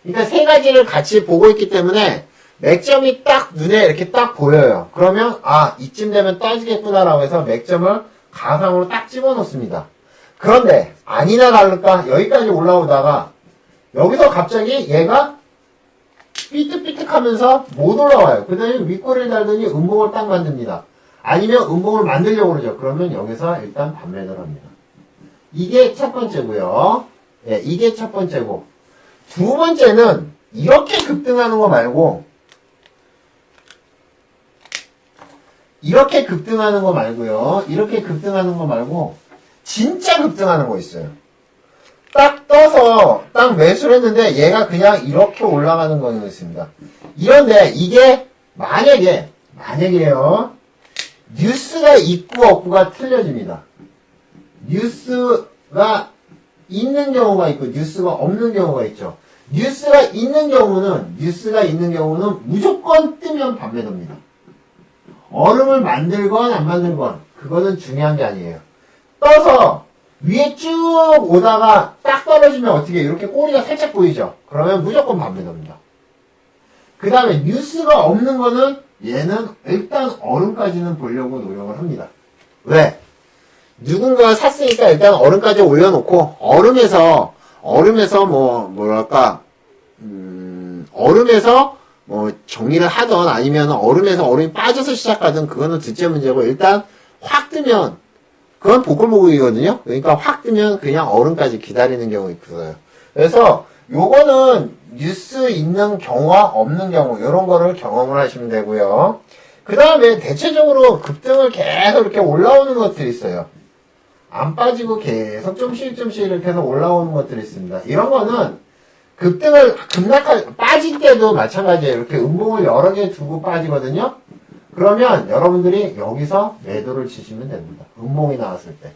그러니까 세 가지를 같이 보고 있기 때문에 맥점이 딱 눈에 이렇게 딱 보여요. 그러면 아 이쯤 되면 따지겠구나라고 해서 맥점을 가상으로 딱 집어넣습니다. 그런데 아니나 다를까 여기까지 올라오다가 여기서 갑자기 얘가 삐뜩삐뜩하면서 못 올라와요. 그 다음에 윗꼬리를 달더니 음봉을 딱 만듭니다. 아니면 음봉을 만들려고 그러죠. 그러면 여기서 일단 반매도를 합니다. 이게 첫 번째고요. 예, 이게 첫 번째고 두 번째는 이렇게 급등하는 거 말고 이렇게 급등하는 거 말고요. 이렇게 급등하는 거 말고 진짜 급등하는 거 있어요. 딱 떠서 딱 매수를 했는데 얘가 그냥 이렇게 올라가는 거는 있습니다. 이런데 이게 만약에요. 뉴스가 있고 없고가 틀려집니다. 뉴스가 있는 경우가 있고 뉴스가 없는 경우가 있죠. 뉴스가 있는 경우는 무조건 뜨면 반매도입니다. 얼음을 만들건 안 만들건 그거는 중요한 게 아니에요. 떠서 위에 쭉 오다가 딱 떨어지면 어떻게 이렇게 꼬리가 살짝 보이죠? 그러면 무조건 반매도입니다. 그 다음에 뉴스가 없는 거는 얘는 일단 얼음까지는 보려고 노력을 합니다. 왜? 누군가가 샀으니까 일단 얼음까지 올려놓고 얼음에서 얼음에서 뭐 정리를 하던 아니면 얼음에서 얼음이 빠져서 시작하든 그거는 둘째 문제고 일단 확 뜨면 그건 보글보글이거든요. 그러니까 확 뜨면 그냥 얼음까지 기다리는 경우 있어요. 그래서 요거는 뉴스 있는 경우와 없는 경우 이런 거를 경험을 하시면 되고요. 그 다음에 대체적으로 급등을 계속 이렇게 올라오는 것들이 있어요. 안 빠지고 계속 좀씩 이렇게 해서 올라오는 것들이 있습니다. 이런 거는 급등을 빠질 때도 마찬가지예요. 이렇게 음봉을 여러 개 두고 빠지거든요. 그러면 여러분들이 여기서 매도를 치시면 됩니다. 음봉이 나왔을 때.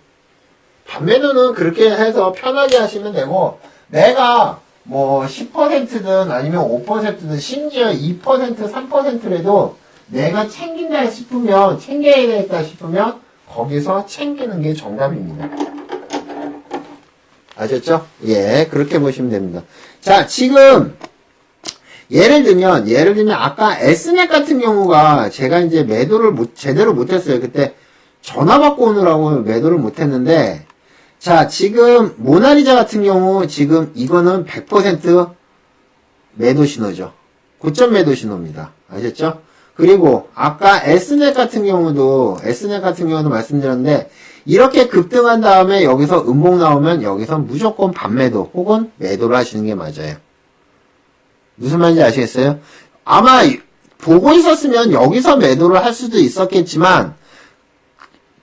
반매도는 그렇게 해서 편하게 하시면 되고 내가 뭐 10%든 아니면 5%든 심지어 2% 3%라도 내가 챙겨야 되겠다 싶으면 거기서 챙기는 게 정답입니다. 아셨죠? 예, 그렇게 보시면 됩니다. 자, 지금 예를 들면 아까 S넷 같은 경우가 제가 이제 매도를 제대로 못했어요. 그때 전화 받고 오느라고 매도를 못했는데 자, 지금 모나리자 같은 경우 지금 이거는 100% 매도 신호죠. 고점 매도 신호입니다. 아셨죠? 그리고 아까 S넷 같은 경우도 말씀드렸는데 이렇게 급등한 다음에 여기서 음봉 나오면 여기서 무조건 반매도 혹은 매도를 하시는 게 맞아요. 무슨 말인지 아시겠어요? 아마 보고 있었으면 여기서 매도를 할 수도 있었겠지만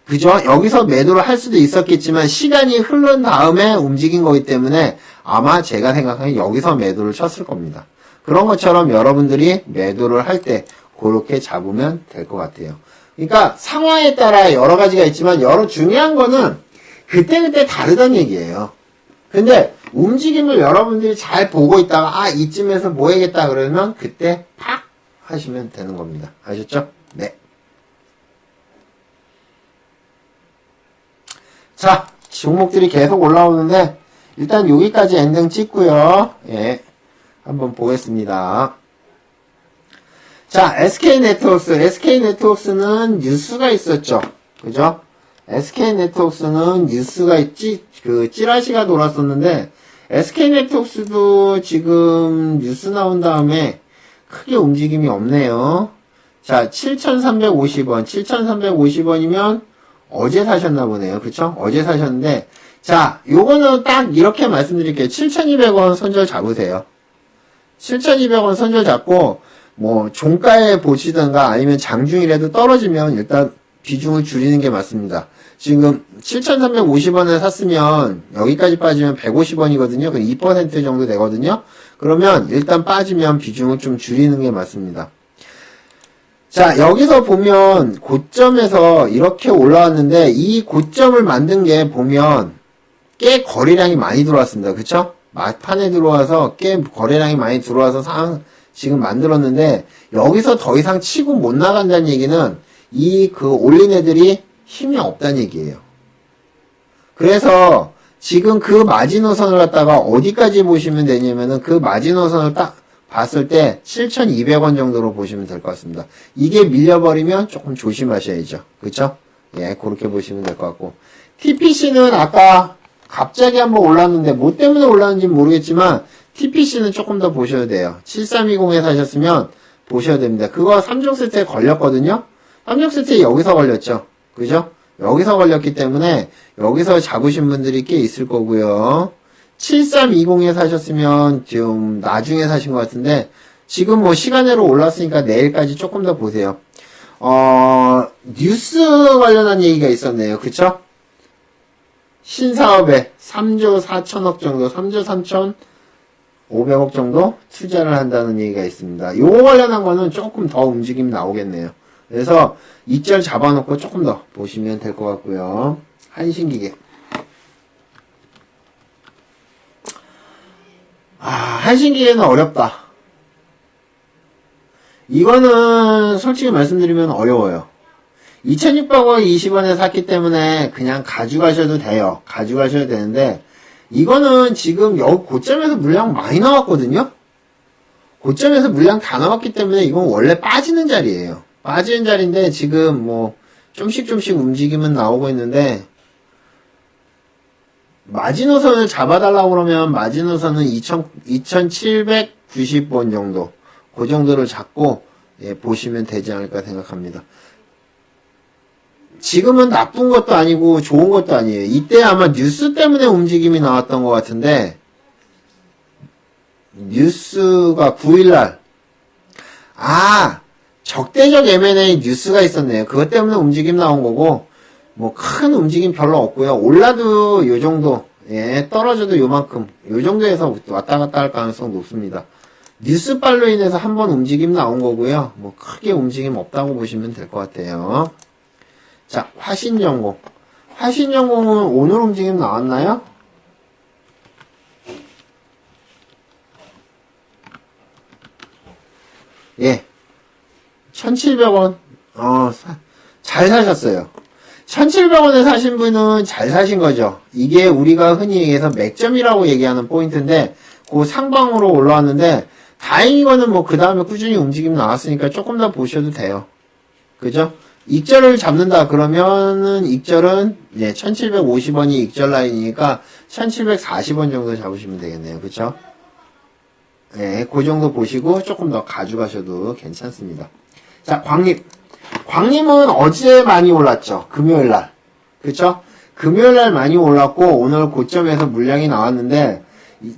그죠? 여기서 매도를 할 수도 있었겠지만 시간이 흐른 다음에 움직인 거기 때문에 아마 제가 생각하기엔 여기서 매도를 쳤을 겁니다. 그런 것처럼 여러분들이 매도를 할 때 그렇게 잡으면 될 것 같아요. 그러니까 상황에 따라 여러 가지가 있지만 중요한 거는 그때그때 다르다는 얘기예요. 근데 움직임을 여러분들이 잘 보고 있다가 이쯤에서 뭐 해야겠다 그러면 그때 팍 하시면 되는 겁니다. 아셨죠? 네. 자, 종목들이 계속 올라오는데 일단 여기까지 엔딩 찍고요. 예, 한번 보겠습니다. 자, SK네트워크스는 뉴스가 있었죠. 그죠? SK네트워크스는 뉴스가 찌라시가 돌았었는데 SK네트워크스도 지금 뉴스 나온 다음에 크게 움직임이 없네요. 자, 7,350원. 7,350원이면 어제 사셨나 보네요. 그쵸? 어제 사셨는데, 자, 요거는 딱 이렇게 말씀드릴게요. 7,200원 손절 잡으세요. 7,200원 손절 잡고, 뭐, 종가에 보시든가 아니면 장중이라도 떨어지면 일단 비중을 줄이는 게 맞습니다. 지금 7,350원에 샀으면 여기까지 빠지면 150원이거든요. 그 2% 정도 되거든요. 그러면 일단 빠지면 비중을 좀 줄이는 게 맞습니다. 자, 여기서 보면 고점에서 이렇게 올라왔는데 이 고점을 만든 게 보면 꽤 거래량이 많이 들어왔습니다. 그쵸? 막판에 들어와서 꽤 거래량이 많이 들어와서 지금 만들었는데 여기서 더 이상 치고 못 나간다는 얘기는 올린 애들이 힘이 없다는 얘기예요. 그래서 지금 그 마지노선을 갖다가 어디까지 보시면 되냐면은 그 마지노선을 딱 봤을 때 7,200원 정도로 보시면 될 것 같습니다. 이게 밀려버리면 조금 조심하셔야죠. 그쵸? 예, 그렇게 보시면 될 것 같고. TPC는 아까 갑자기 한번 올랐는데 뭐 때문에 올랐는지 모르겠지만 TPC는 조금 더 보셔야 돼요. 7320에 사셨으면 보셔야 됩니다. 그거 3종 세트에 걸렸거든요? 3종 세트에 여기서 걸렸죠? 그죠? 여기서 걸렸기 때문에 여기서 잡으신 분들이 꽤 있을 거고요. 7320에 사셨으면 좀 나중에 사신 것 같은데 지금 뭐 시간으로 올랐으니까 내일까지 조금 더 보세요. 뉴스 관련한 얘기가 있었네요. 그쵸? 신사업에 3조 4천억 정도, 3조 3,500억 정도 투자를 한다는 얘기가 있습니다. 요거 관련한 거는 조금 더 움직임 나오겠네요. 그래서 이절 잡아놓고 조금 더 보시면 될 것 같고요. 한신기계. 한신기계는 어렵다. 이거는 솔직히 말씀드리면 어려워요. 2600원 20원에 샀기 때문에 그냥 가져가셔도 돼요. 가져가셔도 되는데, 이거는 지금 여기 고점에서 물량 많이 나왔거든요? 고점에서 물량 다 나왔기 때문에 이건 원래 빠지는 자리예요. 빠지는 자리인데 지금 뭐 좀씩 움직임은 나오고 있는데, 마지노선을 잡아달라고 그러면 마지노선은 2790원 정도, 그 정도를 잡고 보시면 되지 않을까 생각합니다. 지금은 나쁜 것도 아니고 좋은 것도 아니에요. 이때 아마 뉴스 때문에 움직임이 나왔던 것 같은데, 뉴스가 9일날 적대적 M&A 뉴스가 있었네요. 그것 때문에 움직임 나온 거고, 뭐 큰 움직임 별로 없고요. 올라도 요 정도, 떨어져도 요만큼, 요 정도에서 왔다 갔다 할 가능성 높습니다. 뉴스빨로 인해서 한번 움직임 나온 거고요. 뭐 크게 움직임 없다고 보시면 될 것 같아요. 자, 화신전공. 화신전공은 오늘 움직임 나왔나요? 예. 1700원. 잘 사셨어요. 1700원에 사신 분은 잘 사신 거죠. 이게 우리가 흔히 얘기해서 맥점이라고 얘기하는 포인트인데, 그 상방으로 올라왔는데, 다행이거는 뭐 그 다음에 꾸준히 움직임 나왔으니까 조금 더 보셔도 돼요. 그죠? 익절을 잡는다 그러면은 익절은 1750원이 익절 라인이니까 1740원 정도 잡으시면 되겠네요. 그쵸? 그 정도 보시고 조금 더 가져가셔도 괜찮습니다. 자, 광림. 광림은 어제 많이 올랐죠. 금요일날. 그쵸? 금요일날 많이 올랐고 오늘 고점에서 물량이 나왔는데,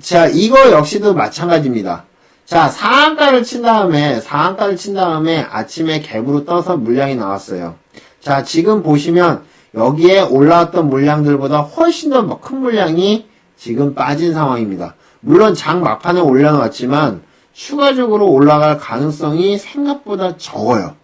자, 이거 역시도 마찬가지입니다. 자, 상한가를 친 다음에 아침에 갭으로 떠서 물량이 나왔어요. 자, 지금 보시면 여기에 올라왔던 물량들보다 훨씬 더 큰 물량이 지금 빠진 상황입니다. 물론 장 막판에 올려놨지만 추가적으로 올라갈 가능성이 생각보다 적어요.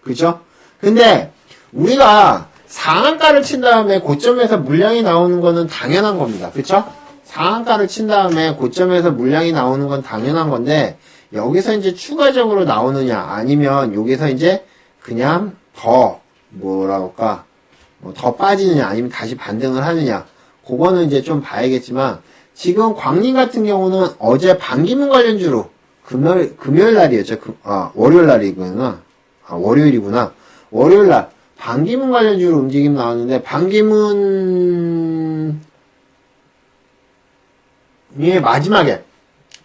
그죠? 근데 우리가 상한가를 친 다음에 고점에서 물량이 나오는 거는 당연한 겁니다. 그쵸? 상한가를 친 다음에 고점에서 물량이 나오는 건 당연한 건데, 여기서 이제 추가적으로 나오느냐, 아니면 여기서 이제 그냥 더, 더 빠지느냐, 아니면 다시 반등을 하느냐, 그거는 이제 좀 봐야겠지만, 지금 광림 같은 경우는 어제 반기문 관련주로, 금요일 날이었죠. 월요일 날이구나. 월요일이구나. 월요일 날, 반기문 관련주로 움직임 나왔는데, 마지막에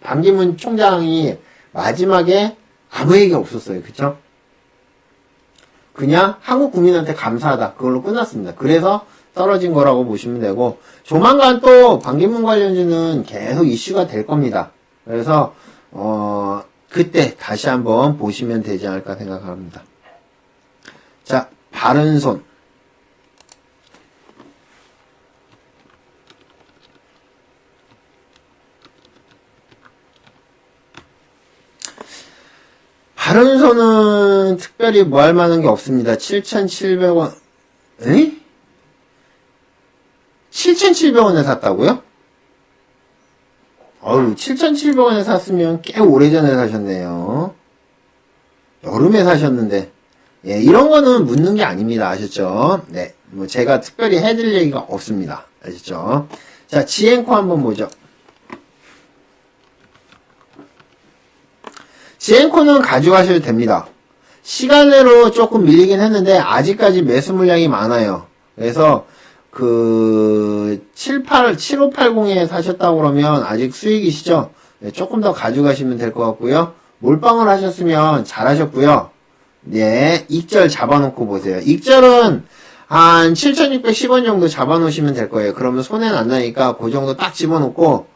반기문 총장이 마지막에 아무 얘기 없었어요. 그쵸? 그냥 한국 국민한테 감사하다. 그걸로 끝났습니다. 그래서 떨어진 거라고 보시면 되고, 조만간 또 반기문 관련주는 계속 이슈가 될 겁니다. 그래서 그때 다시 한번 보시면 되지 않을까 생각합니다. 자, 바른손. 바른손은 특별히 뭐 할 만한 게 없습니다. 7,700원, 7,700원에 샀다고요? 7,700원에 샀으면 꽤 오래전에 사셨네요. 여름에 사셨는데. 이런 거는 묻는 게 아닙니다. 아셨죠? 네. 뭐 제가 특별히 해드릴 얘기가 없습니다. 아셨죠? 자, 지엔코 한번 보죠. 지엔코는 가져가셔도 됩니다. 시간으로 조금 밀리긴 했는데 아직까지 매수 물량이 많아요. 그래서 7580에 사셨다고 그러면 아직 수익이시죠? 네, 조금 더 가져가시면 될 것 같고요. 몰빵을 하셨으면 잘하셨고요. 네, 익절 잡아놓고 보세요. 익절은 한 7610원 정도 잡아놓으시면 될 거예요. 그러면 손해는 안 나니까 그 정도 딱 집어놓고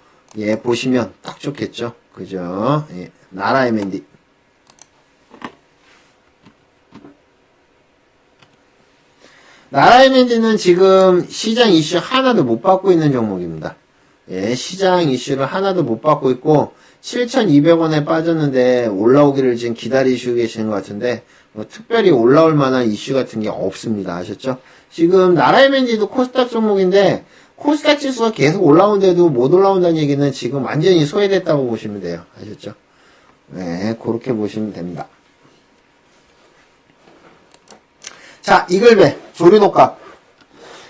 보시면 딱 좋겠죠. 그죠? 나라 M&D. 나라 M&D는 지금 시장 이슈 하나도 못 받고 있는 종목입니다. 시장 이슈를 하나도 못 받고 있고 7,200원에 빠졌는데 올라오기를 지금 기다리시고 계시는 것 같은데 뭐 특별히 올라올 만한 이슈 같은 게 없습니다. 아셨죠? 지금 나라 M&D도 코스닥 종목인데 코스닥 지수가 계속 올라오는데도 못 올라온다는 얘기는 지금 완전히 소외됐다고 보시면 돼요. 아셨죠? 네, 그렇게 보시면 됩니다. 자, 이글벳, 조류독감.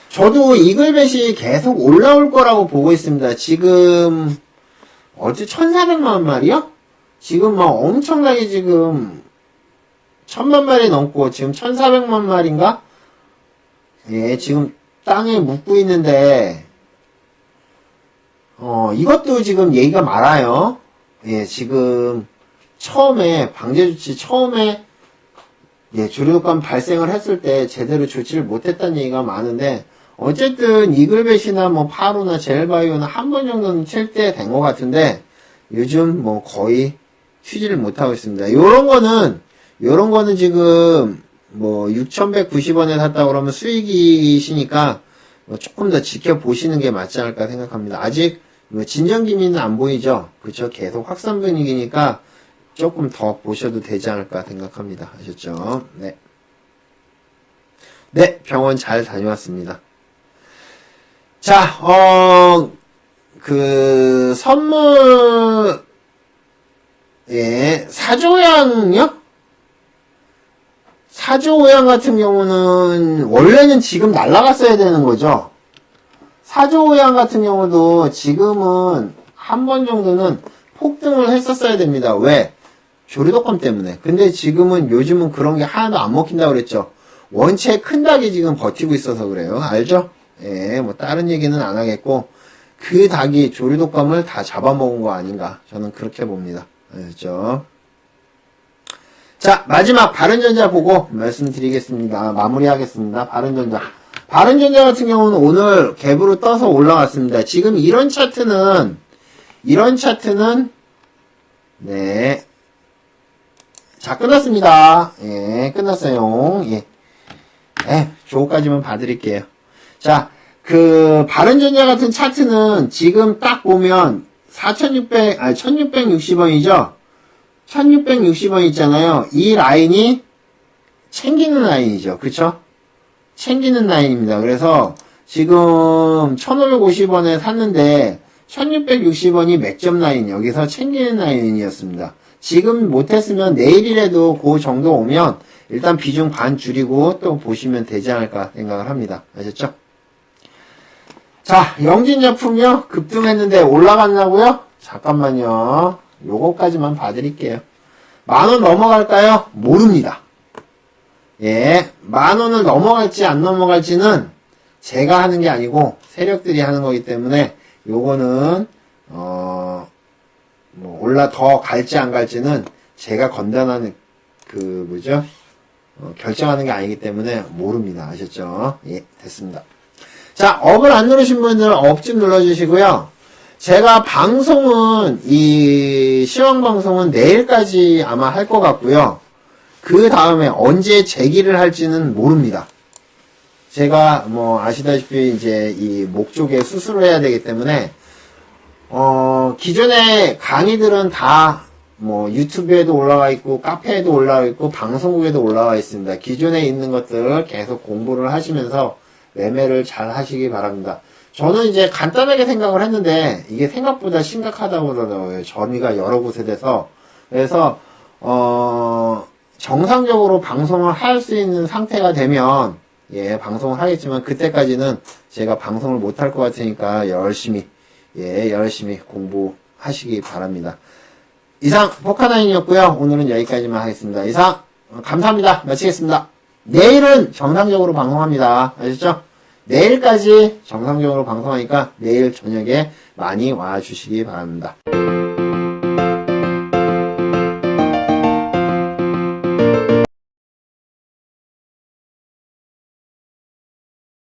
저도 이글벳이 계속 올라올 거라고 보고 있습니다. 지금, 어제 1,400만 마리요? 지금 막 엄청나게 지금, 1,000만 마리 넘고, 지금 1,400만 마리인가? 예, 지금 땅에 묻고 있는데, 이것도 지금 얘기가 많아요. 예, 지금, 처음에, 방제조치 처음에, 예, 조류독감 발생을 했을 때 제대로 조치를 못했다는 얘기가 많은데, 어쨌든 이글벳이나 뭐 파로나 젤바이오나 한 번 정도는 칠 때 된 것 같은데, 요즘 뭐 거의 튀지를 못하고 있습니다. 요런 거는 지금 뭐 6,190원에 샀다 그러면 수익이시니까 뭐 조금 더 지켜보시는 게 맞지 않을까 생각합니다. 아직 뭐 진정기미는 안 보이죠? 그쵸? 계속 확산 분위기니까 조금 더 보셔도 되지 않을까 생각합니다. 아셨죠? 네. 네, 병원 잘 다녀왔습니다. 자, 선물, 예, 사조양요? 사조오양 같은 경우는, 원래는 지금 날아갔어야 되는 거죠. 사조오양 같은 경우도 지금은 한 번 정도는 폭등을 했었어야 됩니다. 왜? 조류독감 때문에. 근데 지금은, 요즘은 그런 게 하나도 안 먹힌다고 그랬죠. 원체 큰 닭이 지금 버티고 있어서 그래요. 알죠? 예, 뭐, 다른 얘기는 안 하겠고, 그 닭이 조류독감을 다 잡아먹은 거 아닌가. 저는 그렇게 봅니다. 알죠? 자, 마지막 바른전자 보고 말씀드리겠습니다. 마무리하겠습니다. 바른전자. 바른전자 같은 경우는 오늘 갭으로 떠서 올라왔습니다. 지금 이런 차트는, 네. 자, 끝났습니다. 예, 끝났어요. 예. 조거까지만 봐드릴게요. 자, 바른전자 같은 차트는 지금 딱 보면 1660원이죠? 1660원 있잖아요. 이 라인이 챙기는 라인이죠. 그쵸? 챙기는 라인입니다. 그래서 지금 1550원에 샀는데 1660원이 맥점 라인, 여기서 챙기는 라인이었습니다. 지금 못했으면 내일이라도 그 정도 오면 일단 비중 반 줄이고 또 보시면 되지 않을까 생각을 합니다. 아셨죠? 자, 영진제품이요. 급등했는데 올라갔나고요? 잠깐만요. 요거까지만 봐드릴게요. 10,000원 넘어갈까요? 모릅니다. 예, 10,000원을 넘어갈지 안 넘어갈지는 제가 하는 게 아니고 세력들이 하는 거기 때문에 요거는 뭐 더 갈지 안 갈지는 제가 건단하는 결정하는 게 아니기 때문에 모릅니다. 아셨죠? 예, 됐습니다. 자, 업을 안 누르신 분들은 업 좀 눌러주시고요. 제가 방송은, 시황방송은 내일까지 아마 할 것 같고요. 그 다음에 언제 재기를 할지는 모릅니다. 제가 아시다시피 이제 이 목 쪽에 수술을 해야 되기 때문에, 기존의 강의들은 다 유튜브에도 올라와 있고, 카페에도 올라와 있고, 방송국에도 올라와 있습니다. 기존에 있는 것들을 계속 공부를 하시면서 매매를 잘 하시기 바랍니다. 저는 이제 간단하게 생각을 했는데 이게 생각보다 심각하다고 그러더라고요. 전이가 여러 곳에 돼서. 그래서 정상적으로 방송을 할 수 있는 상태가 되면 방송을 하겠지만 그때까지는 제가 방송을 못 할 것 같으니까 열심히 공부하시기 바랍니다. 이상 포카나인이었고요. 오늘은 여기까지만 하겠습니다. 이상 감사합니다. 마치겠습니다. 내일은 정상적으로 방송합니다. 아셨죠? 내일까지 정상적으로 방송하니까 내일 저녁에 많이 와주시기 바랍니다.